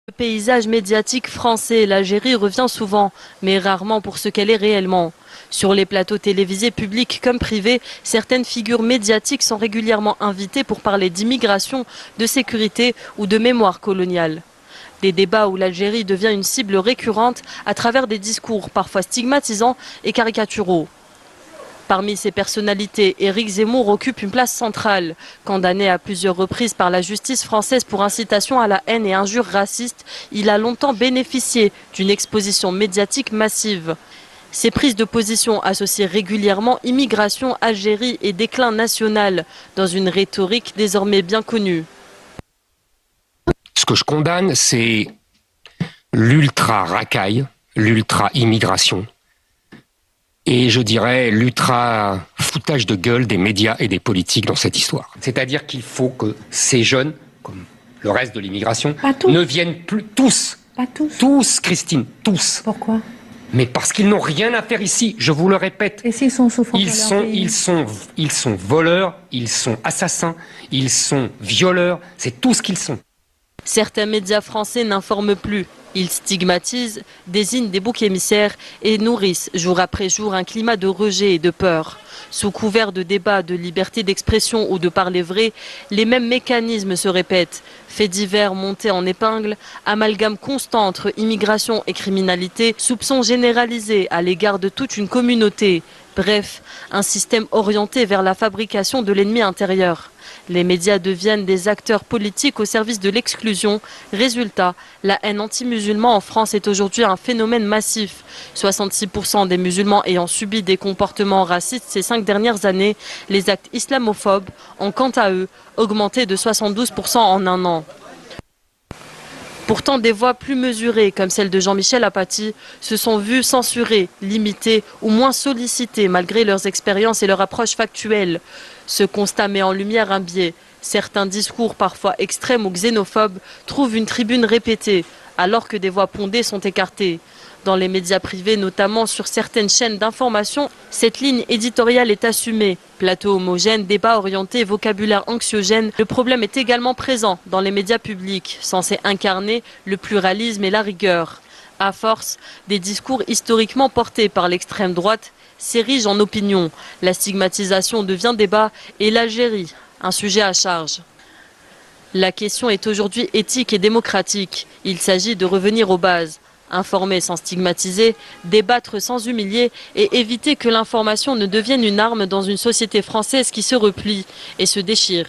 Le paysage médiatique français, l'Algérie revient souvent, mais rarement pour ce qu'elle est réellement. Sur les plateaux télévisés publics comme privés, certaines figures médiatiques sont régulièrement invitées pour parler d'immigration, de sécurité ou de mémoire coloniale. Des débats où l'Algérie devient une cible récurrente à travers des discours parfois stigmatisants et caricaturaux. Parmi ces personnalités, Éric Zemmour occupe une place centrale. Condamné à plusieurs reprises par la justice française pour incitation à la haine et injures racistes, il a longtemps bénéficié d'une exposition médiatique massive. Ses prises de position associent régulièrement immigration, Algérie et déclin national, dans une rhétorique désormais bien connue. Ce que je condamne, c'est l'ultra-racaille, l'ultra-immigration. Et je dirais l'ultra-foutage de gueule des médias et des politiques dans cette histoire. C'est-à-dire qu'il faut que ces jeunes, comme le reste de l'immigration, ne viennent plus tous. Pas tous. Tous, Christine, tous. Pourquoi? Mais parce qu'ils n'ont rien à faire ici, je vous le répète. Et s'ils sont souffrants ils sont voleurs, ils sont assassins, ils sont violeurs, c'est tout ce qu'ils sont. Certains médias français n'informent plus. Ils stigmatisent, désignent des boucs émissaires et nourrissent jour après jour un climat de rejet et de peur. Sous couvert de débats, de liberté d'expression ou de parler vrai, les mêmes mécanismes se répètent. Faits divers montés en épingle, amalgame constant entre immigration et criminalité, soupçons généralisés à l'égard de toute une communauté. Bref, un système orienté vers la fabrication de l'ennemi intérieur. Les médias deviennent des acteurs politiques au service de l'exclusion. Résultat, la haine anti-musulmane en France est aujourd'hui un phénomène massif. 66% des musulmans ayant subi des comportements racistes ces 5 dernières années, les actes islamophobes ont quant à eux augmenté de 72% en un an. Pourtant, des voix plus mesurées, comme celle de Jean-Michel Apathy, se sont vues censurées, limitées ou moins sollicitées malgré leurs expériences et leur approche factuelle. Ce constat met en lumière un biais. Certains discours, parfois extrêmes ou xénophobes, trouvent une tribune répétée, alors que des voix pondées sont écartées. Dans les médias privés, notamment sur certaines chaînes d'information, cette ligne éditoriale est assumée. Plateau homogène, débat orienté, vocabulaire anxiogène, le problème est également présent dans les médias publics, censés incarner le pluralisme et la rigueur. À force, des discours historiquement portés par l'extrême droite s'érigent en opinion. La stigmatisation devient débat et l'Algérie, un sujet à charge. La question est aujourd'hui éthique et démocratique. Il s'agit de revenir aux bases. Informer sans stigmatiser, débattre sans humilier et éviter que l'information ne devienne une arme dans une société française qui se replie et se déchire.